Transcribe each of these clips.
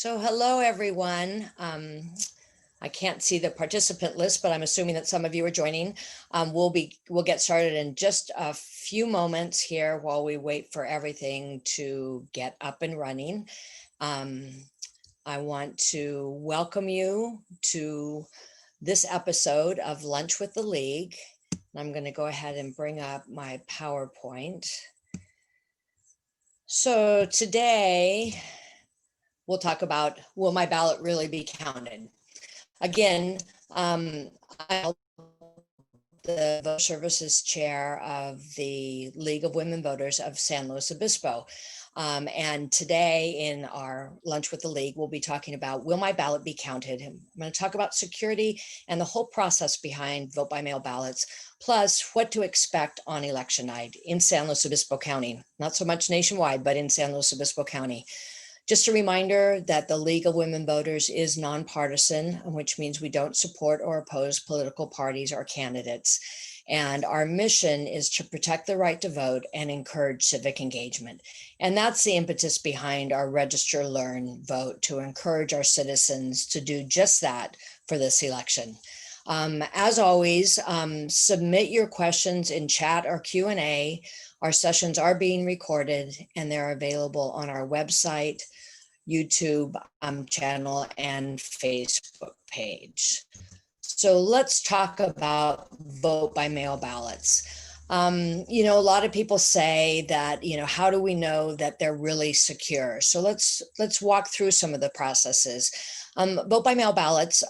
So hello, everyone. I can't see the participant list, but I'm assuming that some of you are joining. We'll get started in just a few moments here while we wait for everything to get up and running. I want to welcome you to this episode of Lunch with the League. I'm going to go ahead and bring up my PowerPoint. So today, we'll talk about, will my ballot really be counted? Again, I'm the voter services chair of the League of Women Voters of San Luis Obispo. And today in our Lunch with the League, we'll be talking about, will my ballot be counted? I'm going to talk about security and the whole process behind vote by mail ballots, plus what to expect on election night in San Luis Obispo County. Not so much nationwide, but in San Luis Obispo County. Just a reminder that the League of Women Voters is nonpartisan, which means we don't support or oppose political parties or candidates. And our mission is to protect the right to vote and encourage civic engagement. And that's the impetus behind our Register, Learn, Vote, to encourage our citizens to do just that for this election. As always, submit your questions in chat or Q&A. Our sessions are being recorded and they're available on our website, YouTube channel, and Facebook page. So let's talk about vote by mail ballots. A lot of people say that, how do we know that they're really secure? So let's walk through some of the processes. Vote by mail ballots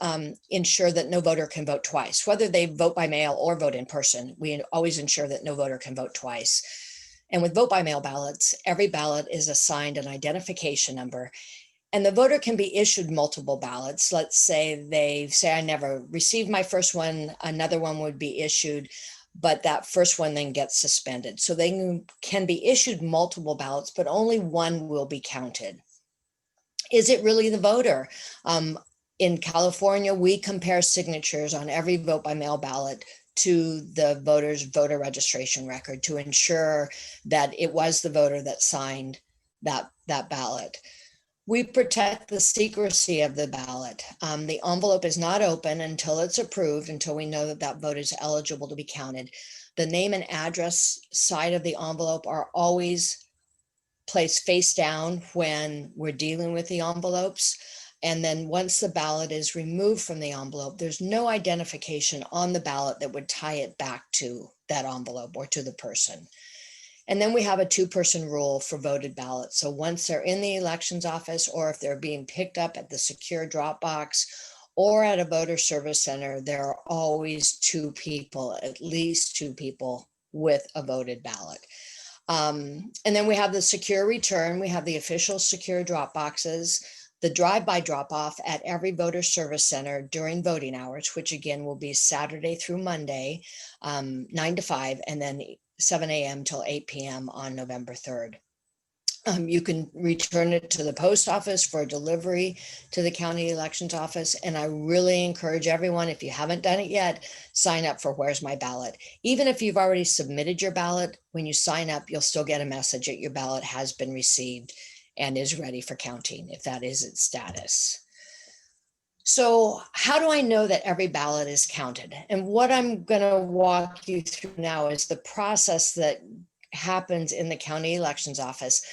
ensure that no voter can vote twice, whether they vote by mail or vote in person. We always ensure that no voter can vote twice. And with vote by mail ballots, every ballot is assigned an identification number, and the voter can be issued multiple ballots. Let's say they say, I never received my first one, another one would be issued, but that first one then gets suspended. So they can be issued multiple ballots, but only one will be counted. Is it really the voter? In California, we compare signatures on every vote by mail ballot to the voter's voter registration record to ensure that it was the voter that signed that ballot. We protect the secrecy of the ballot. The envelope is not open until it's approved, until we know that that vote is eligible to be counted. The name and address side of the envelope are always placed face down when we're dealing with the envelopes. And then once the ballot is removed from the envelope, there's no identification on the ballot that would tie it back to that envelope or to the person. And then we have a two-person rule for voted ballots. So once they're in the elections office, or if they're being picked up at the secure drop box or at a voter service center, there are always two people, at least two people with a voted ballot. And then we have the secure return. We have the official secure drop boxes, the drive-by drop-off at every voter service center during voting hours, which again will be Saturday through Monday, 9 to 5, and then 7 a.m. till 8 p.m. on November 3rd. You can return it to the post office for delivery to the county elections office. And I really encourage everyone, if you haven't done it yet, sign up for Where's My Ballot. Even if you've already submitted your ballot, when you sign up, you'll still get a message that your ballot has been received and is ready for counting, if that is its status. So how do I know that every ballot is counted? And what I'm going to walk you through now is the process that happens in the county elections office.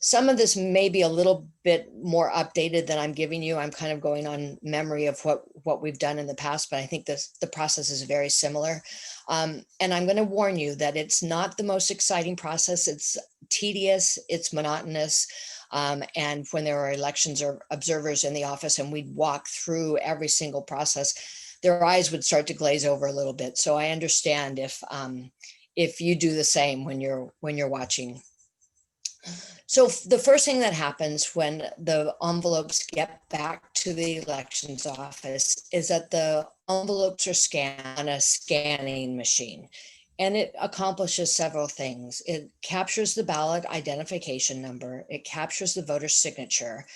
Some of this may be a little bit more updated than I'm giving you. I'm kind of going on memory of what we've done in the past, but I think the process is very similar. And I'm going to warn you that it's not the most exciting process. It's tedious, it's monotonous. And when there are elections or observers in the office and we'd walk through every single process, their eyes would start to glaze over a little bit. So I understand if you do the same when you're watching. So the first thing that happens when the envelopes get back to the elections office is that the envelopes are scanned on a scanning machine. And it accomplishes several things. It captures the ballot identification number. It captures the voter's signature.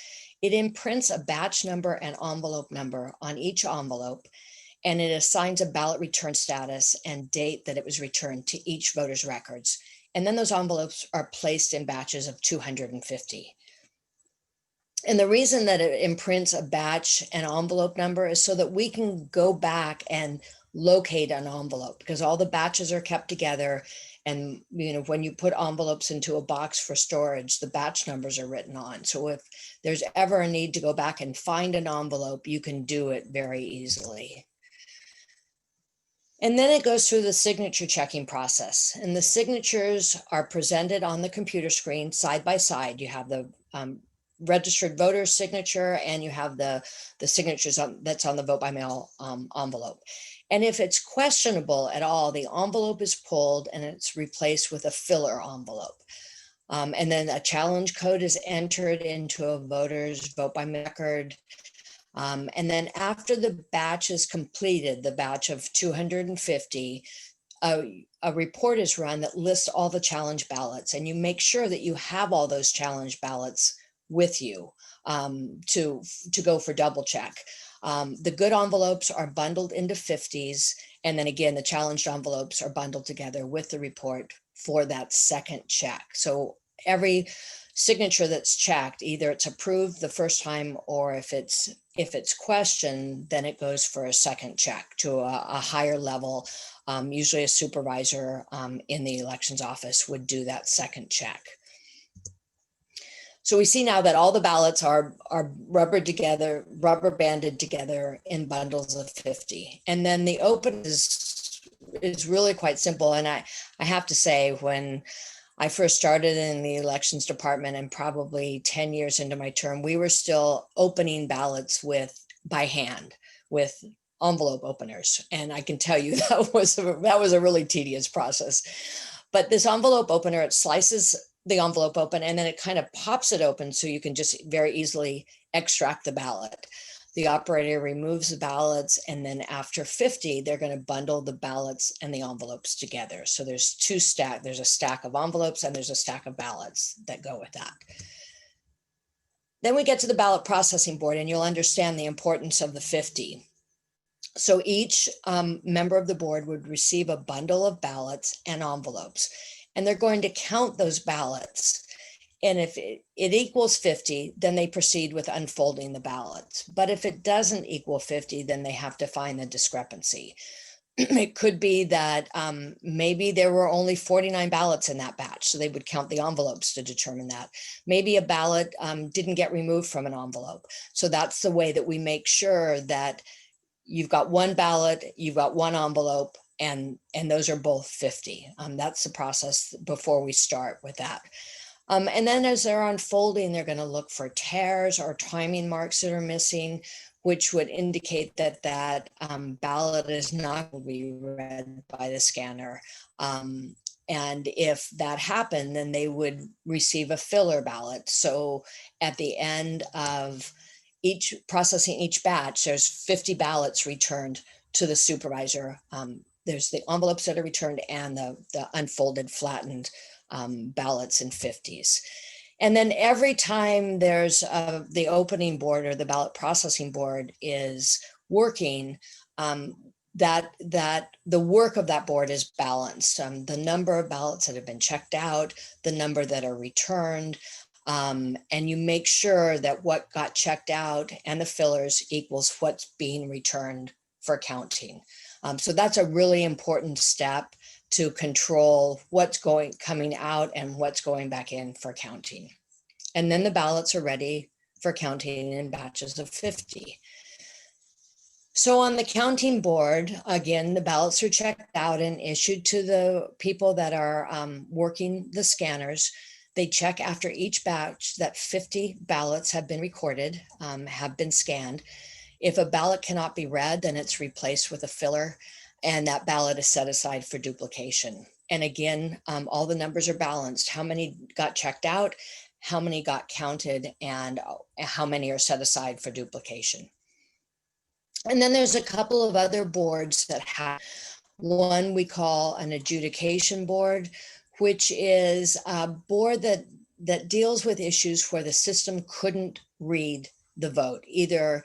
It imprints a batch number and envelope number on each envelope, and it assigns a ballot return status and date that it was returned to each voter's records. And then those envelopes are placed in batches of 250. And the reason that it imprints a batch and envelope number is so that we can go back and locate an envelope, because all the batches are kept together. And when you put envelopes into a box for storage, the batch numbers are written on. So if there's ever a need to go back and find an envelope, you can do it very easily. And then it goes through the signature checking process, and the signatures are presented on the computer screen side by side. You have the registered voter's signature, and you have the signatures that's on the vote by mail envelope. And if it's questionable at all, the envelope is pulled and it's replaced with a filler envelope. And then a challenge code is entered into a voter's vote by mail record. And then after the batch is completed, the batch of 250, a report is run that lists all the challenge ballots, and you make sure that you have all those challenge ballots with you to go for double check. The good envelopes are bundled into 50s, and then again, the challenged envelopes are bundled together with the report for that second check. So every signature that's checked, either it's approved the first time, or if it's questioned, then it goes for a second check to a higher level. Usually a supervisor in the elections office would do that second check. So we see now that all the ballots are rubber banded together in bundles of 50. And then the open is really quite simple. And I have to say, when I first started in the elections department, and probably 10 years into my term, we were still opening ballots by hand with envelope openers. And I can tell you that was a really tedious process. But this envelope opener, it slices the envelope open, and then it kind of pops it open so you can just very easily extract the ballot. The operator removes the ballots, and then after 50, they're going to bundle the ballots and the envelopes together. So there's there's a stack of envelopes and there's a stack of ballots that go with that. Then we get to the ballot processing board, and you'll understand the importance of the 50. So each member of the board would receive a bundle of ballots and envelopes, and they're going to count those ballots. And if it equals 50, then they proceed with unfolding the ballots. But if it doesn't equal 50, then they have to find the discrepancy. It could be that maybe there were only 49 ballots in that batch, so they would count the envelopes to determine that. Maybe a ballot didn't get removed from an envelope. So that's the way that we make sure that you've got one ballot, you've got one envelope, and those are both 50. That's the process before we start with that. And then as they're unfolding, they're going to look for tears or timing marks that are missing, which would indicate that ballot is not going to be read by the scanner. And if that happened, then they would receive a filler ballot. So at the end of processing each batch, there's 50 ballots returned to the supervisor. There's the envelopes that are returned and the unfolded, flattened ballots in 50s. And then every time there's the opening board or the ballot processing board is working, that the work of that board is balanced. The number of ballots that have been checked out, the number that are returned, and you make sure that what got checked out and the fillers equals what's being returned for counting. So that's a really important step to control what's coming out and what's going back in for counting. And then the ballots are ready for counting in batches of 50. So on the counting board, again, the ballots are checked out and issued to the people that are working the scanners. They check after each batch that 50 ballots have been recorded, have been scanned. If a ballot cannot be read, then it's replaced with a filler, and that ballot is set aside for duplication. And again, all the numbers are balanced. How many got checked out, how many got counted, and how many are set aside for duplication. And then there's a couple of other boards that have one we call an adjudication board, which is a board that deals with issues where the system couldn't read the vote. Either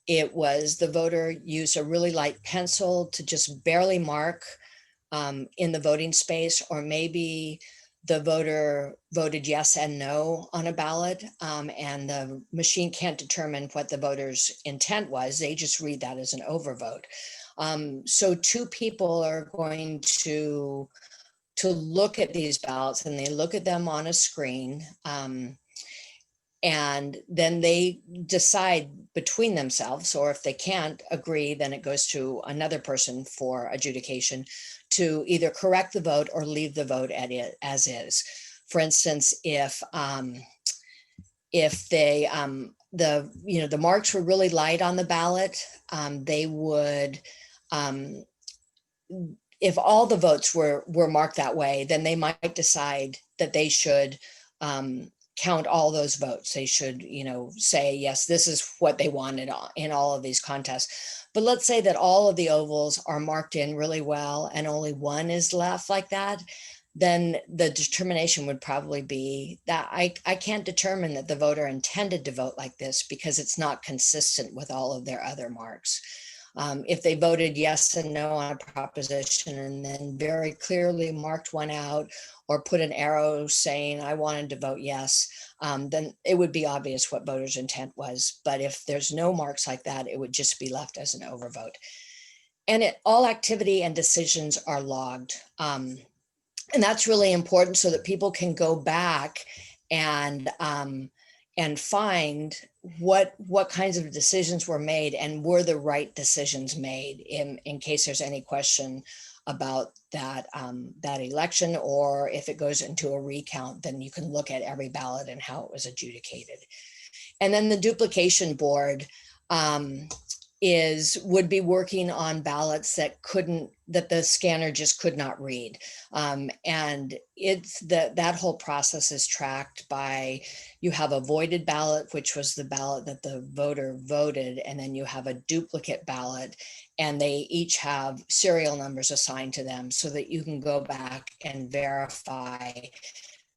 it was the voter used a really light pencil to just barely mark in the voting space, or maybe the voter voted yes and no on a ballot, and the machine can't determine what the voter's intent was. They just read that as an overvote. So two people are going to look at these ballots, and they look at them on a screen, and then they decide between themselves, or if they can't agree, then it goes to another person for adjudication to either correct the vote or leave the vote as is. For instance, if they the marks were really light on the ballot, they would, if all the votes were marked that way, then they might decide that they should count all those votes. They should, say, yes, this is what they wanted in all of these contests. But let's say that all of the ovals are marked in really well and only one is left like that, then the determination would probably be that I can't determine that the voter intended to vote like this because it's not consistent with all of their other marks. If they voted yes and no on a proposition and then very clearly marked one out or put an arrow saying I wanted to vote yes, then it would be obvious what voters' intent was. But if there's no marks like that, it would just be left as an overvote. And all activity and decisions are logged. And that's really important so that people can go back and find what kinds of decisions were made and were the right decisions made in case there's any question about that election, or if it goes into a recount, then you can look at every ballot and how it was adjudicated. And then the duplication board would be working on ballots that the scanner just could not read. And it's that whole process is tracked by, you have a voided ballot, which was the ballot that the voter voted, and then you have a duplicate ballot, and they each have serial numbers assigned to them so that you can go back and verify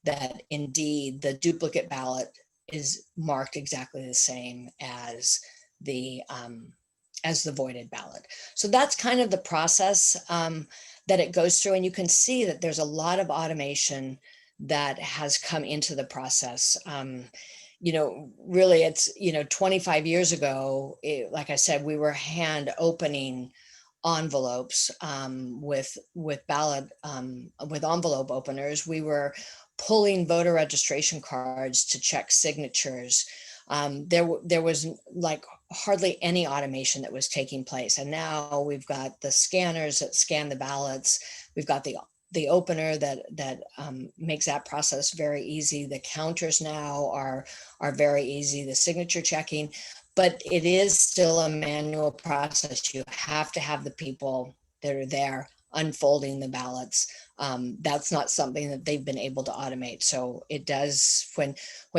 that indeed the duplicate ballot is marked exactly the same as the voided ballot. So that's kind of the process that it goes through. And you can see that there's a lot of automation that has come into the process. Really it's, 25 years ago, like I said, we were hand opening envelopes with ballot, with envelope openers. We were pulling voter registration cards to check signatures. There was like hardly any automation that was taking place. And now we've got the scanners that scan the ballots. We've got the opener that makes that process very easy. The counters now are very easy, the signature checking, but it is still a manual process. You have to have the people that are there unfolding the ballots. That's not something that they've been able to automate. So it does, when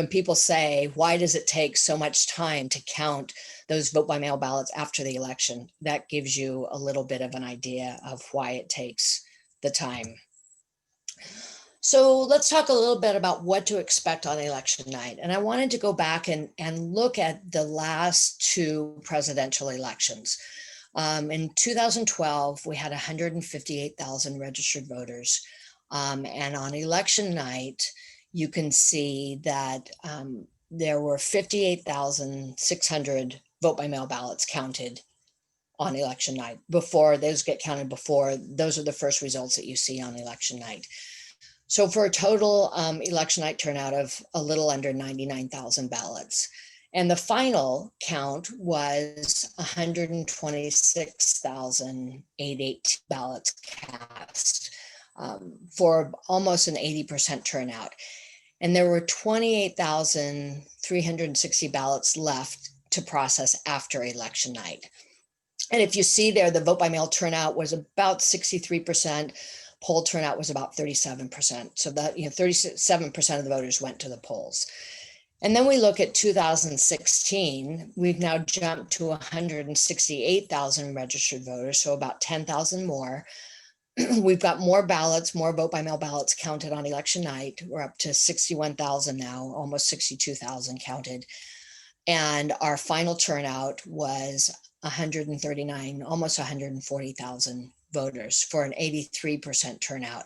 people say, why does it take so much time to count those vote by mail ballots after the election? That gives you a little bit of an idea of why it takes the time. So let's talk a little bit about what to expect on election night. And I wanted to go back and look at the last two presidential elections. In 2012, we had 158,000 registered voters. And on election night, you can see that there were 58,600 vote by mail ballots counted on election night. Before those get counted, those are the first results that you see on election night. So for a total election night turnout of a little under 99,000 ballots. And the final count was 126,818 ballots cast, for almost an 80% turnout. And there were 28,360 ballots left to process after election night. And if you see there, the vote by mail turnout was about 63%. Poll turnout was about 37%. So that, 37% of the voters went to the polls. And then we look at 2016, we've now jumped to 168,000 registered voters, so about 10,000 more. We've got more ballots, more vote by mail ballots counted on election night. We're up to 61,000 now, almost 62,000 counted. And our final turnout was 139, almost 140,000 voters for an 83% turnout.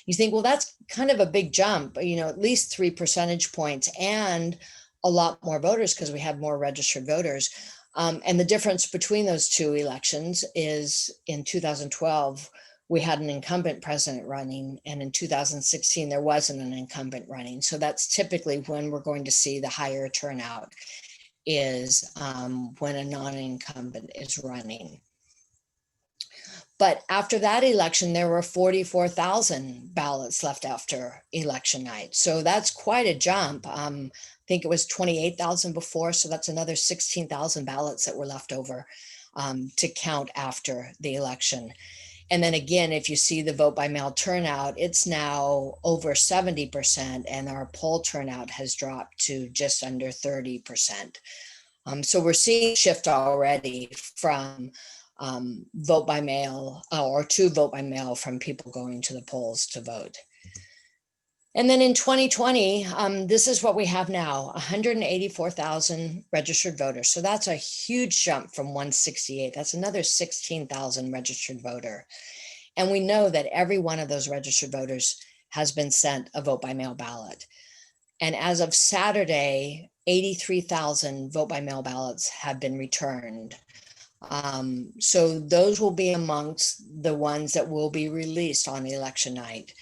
You think, well, that's kind of a big jump, at least 3 percentage points and a lot more voters because we have more registered voters. And the difference between those two elections is in 2012, we had an incumbent president running, and in 2016, there wasn't an incumbent running. So that's typically when we're going to see the higher turnout is when a non-incumbent is running. But after that election, there were 44,000 ballots left after election night. So that's quite a jump. I think it was 28,000 before. So that's another 16,000 ballots that were left over to count after the election. And then again, if you see the vote by mail turnout, it's now over 70%, and our poll turnout has dropped to just under 30%. So we're seeing a shift already from vote by mail or to vote by mail from people going to the polls to vote. And then in 2020, this is what we have now, 184,000 registered voters. So that's a huge jump from 168. That's another 16,000 registered voter. And we know that every one of those registered voters has been sent a vote by mail ballot. And as of Saturday, 83,000 vote by mail ballots have been returned. So those will be amongst the ones that will be released on election night.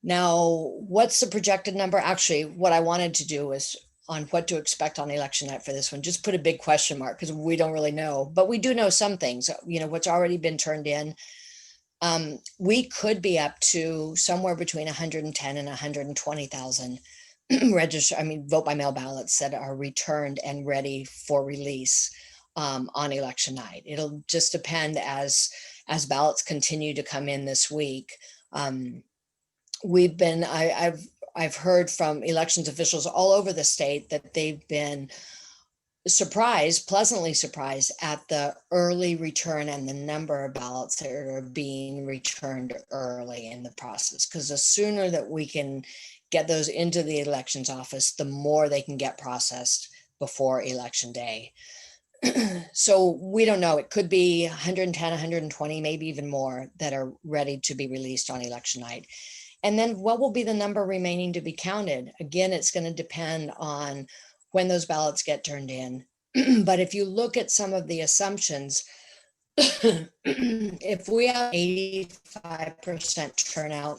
Now, what's the projected number? Actually, what I wanted to do was on what to expect on election night for this one, just put a big question mark because we don't really know, but we do know some things, what's already been turned in. We could be up to somewhere between 110 and 120,000 vote by mail ballots that are returned and ready for release on election night. It'll just depend as ballots continue to come in this week. I've heard from elections officials all over the state that they've been pleasantly surprised at the early return and the number of ballots that are being returned early in the process. Because the sooner that we can get those into the elections office, the more they can get processed before election day. So we don't know. It could be 110, 120, maybe even more that are ready to be released on election night. And then what will be the number remaining to be counted? Again, it's going to depend on when those ballots get turned in. But if you look at some of the assumptions, if we have 85% turnout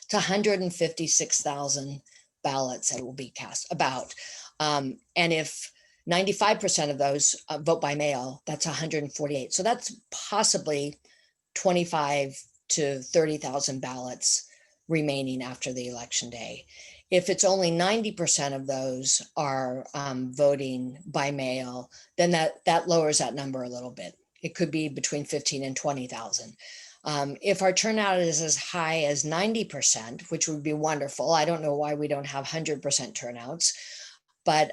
to 156,000 ballots that will be cast about, and if 95% of those vote by mail, that's 148. So that's possibly 25 to 30,000 ballots remaining after the election day. If it's only 90% of those are voting by mail, then that lowers that number a little bit. It could be between 15 and 20,000. If our turnout is as high as 90%, which would be wonderful, I don't know why we don't have 100% turnouts, but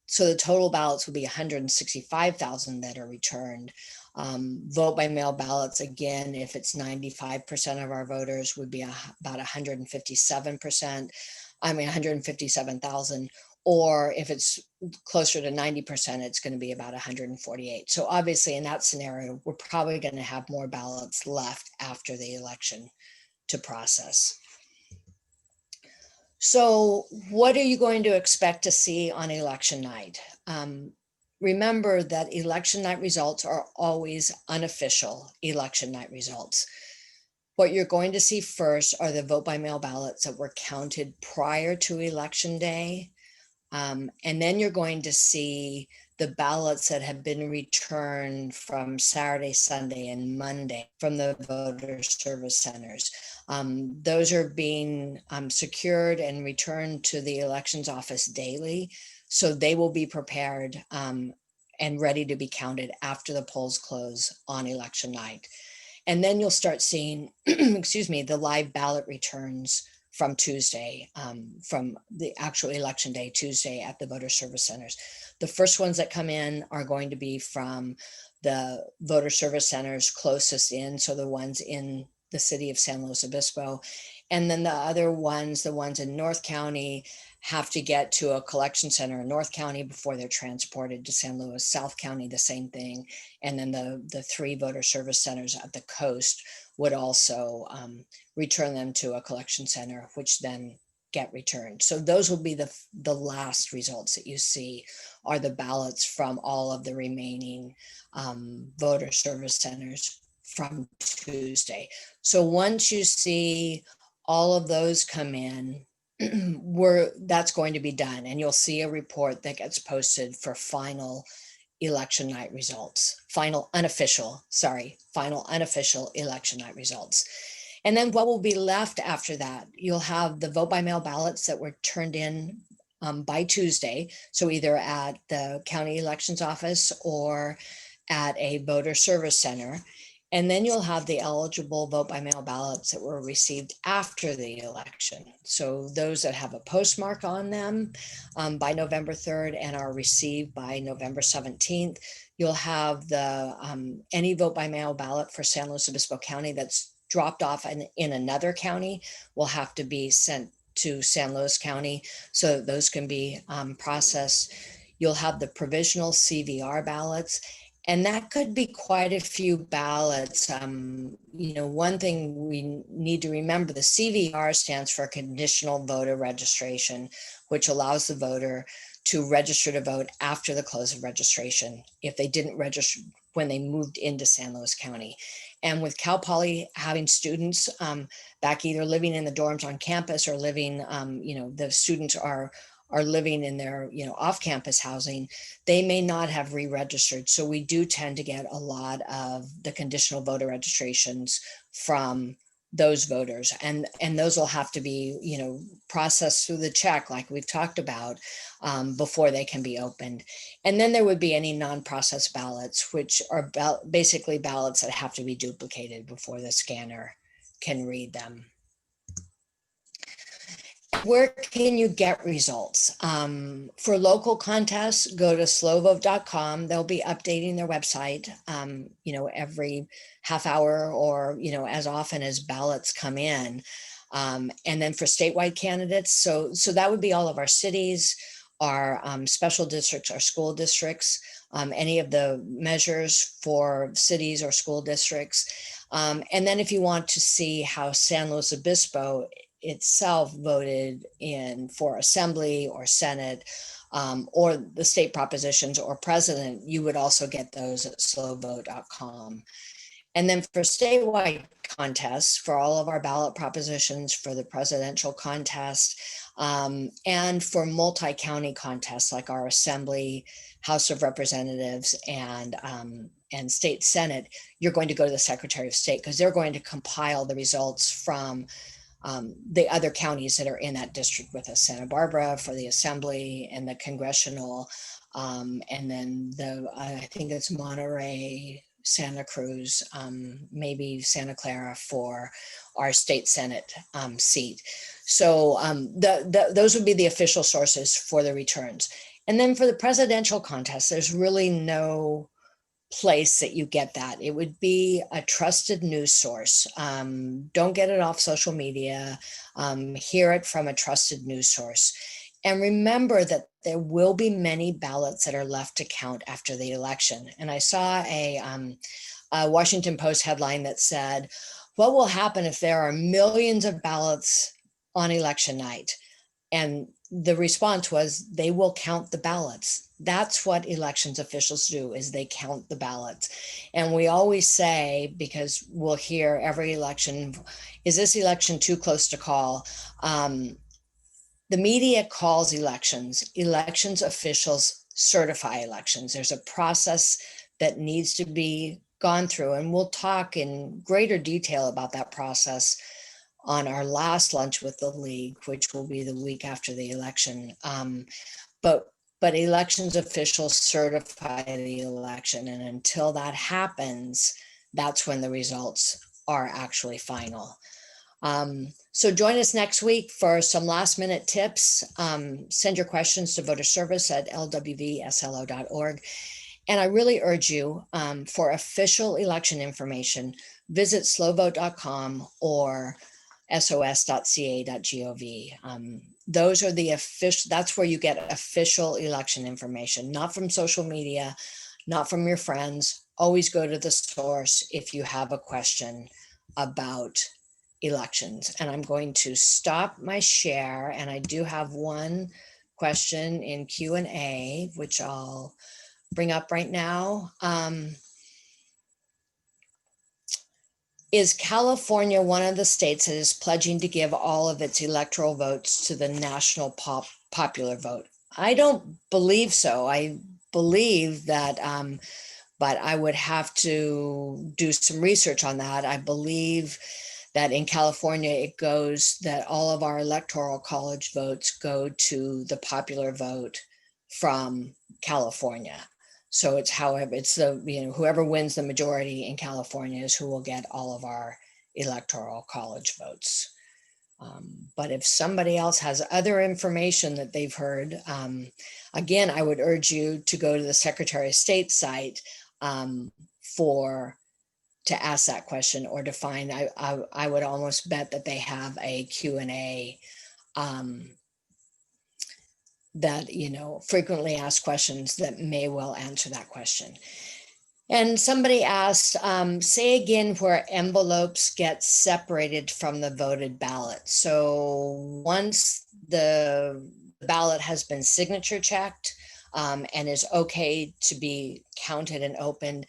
so the total ballots would be 165,000 that are returned. Vote by mail ballots, again, if it's 95% of our voters, would be about 157,000, or if it's closer to 90%, it's going to be about 148. So obviously in that scenario, we're probably going to have more ballots left after the election to process. So what are you going to expect to see on election night? Remember that election night results are always unofficial election night results. What you're going to see first are the vote by mail ballots that were counted prior to election day. And then you're going to see the ballots that have been returned from Saturday, Sunday, and Monday from the voter service centers. Those are being secured and returned to the elections office daily. So they will be prepared and ready to be counted after the polls close on election night. And then you'll start seeing, the live ballot returns from Tuesday, from the actual election day, Tuesday at the voter service centers. The first ones that come in are going to be from the voter service centers closest in, so the ones in the city of San Luis Obispo. And then the other ones, the ones in North County, have to get to a collection center in North County before they're transported to San Luis. South County, the same thing. And then the three voter service centers at the coast would also return them to a collection center, which then get returned. So those will be the last results that you see are the ballots from all of the remaining voter service centers from Tuesday. So once you see all of those come in, that's going to be done, and you'll see a report that gets posted for final election night results, final unofficial election night results. And then what will be left after that? You'll have the vote by mail ballots that were turned in by Tuesday. So either at the county elections office or at a voter service center. And then you'll have the eligible vote by mail ballots that were received after the election. So those that have a postmark on them by November 3rd and are received by November 17th. You'll have the any vote by mail ballot for San Luis Obispo County that's dropped off in another county will have to be sent to San Luis County so that those can be processed. You'll have the provisional CVR ballots, and that could be quite a few ballots. One thing we need to remember, the CVR stands for conditional voter registration, which allows the voter to register to vote after the close of registration if they didn't register when they moved into San Luis County. And with Cal Poly having students back either living in the dorms on campus or living, the students are living in their, off-campus housing, they may not have re-registered. So we do tend to get a lot of the conditional voter registrations from those voters, and those will have to be, processed through the check like we've talked about before they can be opened. And then there would be any non-processed ballots, which are basically ballots that have to be duplicated before the scanner can read them. Where can you get results? For local contests, go to slowvote.com. They'll be updating their website, every half hour or, as often as ballots come in. And then for statewide candidates, so that would be all of our cities, our special districts, our school districts, any of the measures for cities or school districts. And then if you want to see how San Luis Obispo itself voted in for assembly or senate or the state propositions or president, you would also get those at slowvote.com. And then for statewide contests, for all of our ballot propositions, for the presidential contest, and for multi-county contests like our assembly, House of Representatives, and state senate, you're going to go to the Secretary of State because they're going to compile the results from the other counties that are in that district with us, Santa Barbara for the assembly and the congressional, and then I think it's Monterey, Santa Cruz, maybe Santa Clara for our state senate seat. So those would be the official sources for the returns. And then for the presidential contest, there's really no place that you get that. It would be a trusted news source. Don't get it off social media. Hear it from a trusted news source. And remember that there will be many ballots that are left to count after the election. And I saw a Washington Post headline that said, what will happen if there are millions of ballots on election night? And the response was, they will count the ballots. That's what elections officials do, is they count the ballots. And we always say, because we'll hear every election, is this election too close to call? The media calls elections. Elections officials certify elections. There's a process that needs to be gone through, and we'll talk in greater detail about that process on our last lunch with the league, which will be the week after the election. But elections officials certify the election, and until that happens, that's when the results are actually final. So join us next week for some last minute tips. Send your questions to voterservice@lwvslo.org. And I really urge you, for official election information, visit slowvote.com or sos.ca.gov. Those are the official, that's where you get official election information, not from social media, not from your friends. Always go to the source if you have a question about elections. And I'm going to stop my share, and I do have one question in Q&A, which I'll bring up right now. Is California one of the states that is pledging to give all of its electoral votes to the national popular vote? I don't believe so. I believe that, but I would have to do some research on that. I believe that in California, it goes that all of our electoral college votes go to the popular vote from California. So it's however, it's the, whoever wins the majority in California is who will get all of our electoral college votes. But if somebody else has other information that they've heard, again, I would urge you to go to the Secretary of State site to ask that question, or to find, I would almost bet that they have a Q&A that, frequently asked questions that may well answer that question. And somebody asked, say again where envelopes get separated from the voted ballot. So once the ballot has been signature checked and is okay to be counted and opened,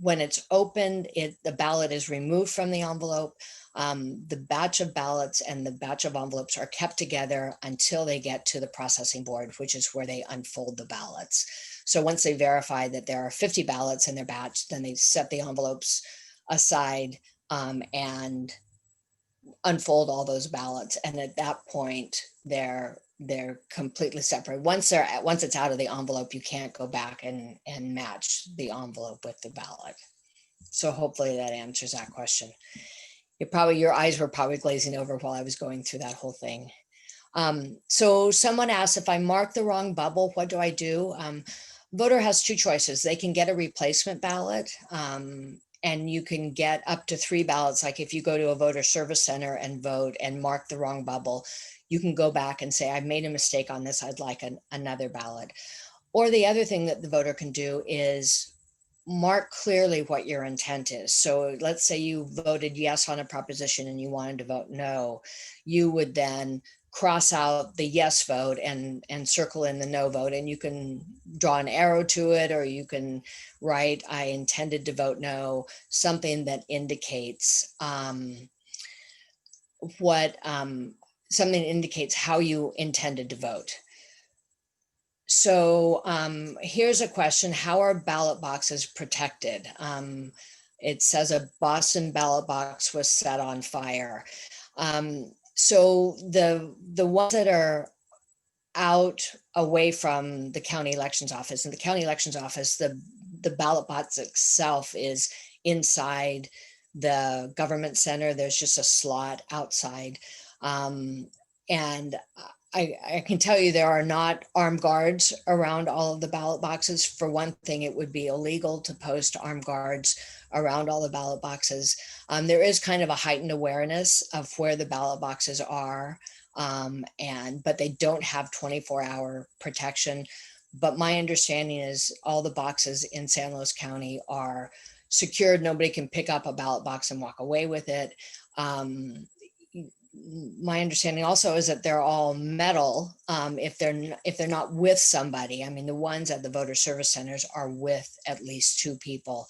when it's opened, the ballot is removed from the envelope. The batch of ballots and the batch of envelopes are kept together until they get to the processing board, which is where they unfold the ballots. So once they verify that there are 50 ballots in their batch, then they set the envelopes aside and unfold all those ballots. And at that point, they're completely separate. Once it's out of the envelope, you can't go back and match the envelope with the ballot. So hopefully that answers that question. Your eyes were probably glazing over while I was going through that whole thing. So someone asked, if I mark the wrong bubble, what do I do? Voter has two choices. They can get a replacement ballot, and you can get up to 3 ballots. Like if you go to a voter service center and vote and mark the wrong bubble, you can go back and say, I've made a mistake on this, I'd like another ballot. Or the other thing that the voter can do is mark clearly what your intent is. So let's say you voted yes on a proposition and you wanted to vote no. You would then cross out the yes vote and circle in the no vote, and you can draw an arrow to it, or you can write, I intended to vote no, something that indicates something indicates how you intended to vote. So here's a question: how are ballot boxes protected? It says a Boston ballot box was set on fire. So the ones that are out away from the county elections office, and the county elections office, the ballot box itself is inside the government center. There's just a slot outside. And I can tell you there are not armed guards around all of the ballot boxes. For one thing, it would be illegal to post armed guards around all the ballot boxes. There is kind of a heightened awareness of where the ballot boxes are, but they don't have 24-hour protection. But my understanding is all the boxes in San Luis County are secured. Nobody can pick up a ballot box and walk away with it. My understanding also is that they're all metal if they're not with somebody. I mean, the ones at the voter service centers are with at least 2 people.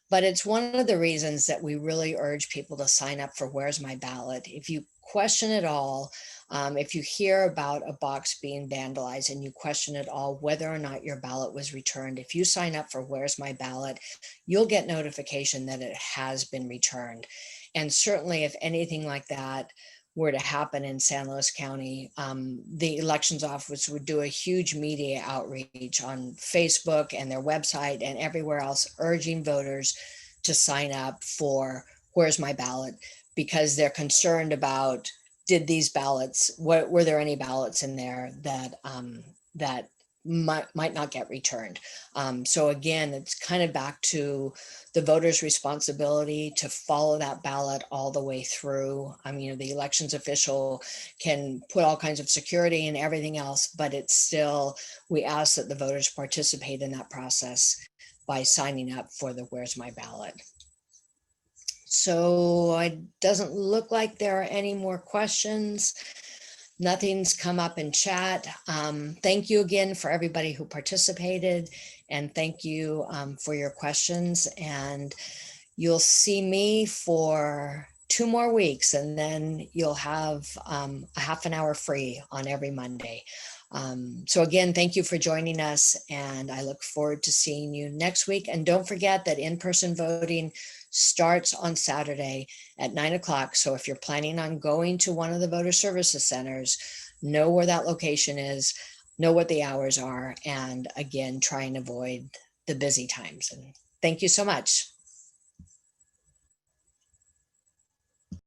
But it's one of the reasons that we really urge people to sign up for Where's My Ballot. If you question at all, if you hear about a box being vandalized and you question at all whether or not your ballot was returned, if you sign up for Where's My Ballot, you'll get notification that it has been returned. And certainly if anything like that were to happen in San Luis County, the elections office would do a huge media outreach on Facebook and their website and everywhere else, urging voters to sign up for Where's My Ballot, because they're concerned about, did these ballots, were there any ballots in there that might not get returned. So again, it's kind of back to the voter's responsibility to follow that ballot all the way through. I mean, the elections official can put all kinds of security and everything else, but it's still, we ask that the voters participate in that process by signing up for the Where's My Ballot. So it doesn't look like there are any more questions. Nothing's come up in chat. Thank you again for everybody who participated, and thank you for your questions. And you'll see me for 2 more weeks, and then you'll have a half an hour free on every Monday. So again, thank you for joining us, and I look forward to seeing you next week. And don't forget that in-person voting starts on Saturday at 9 o'clock. So if you're planning on going to one of the voter services centers, know where that location is, know what the hours are, and again, try and avoid the busy times. And thank you so much.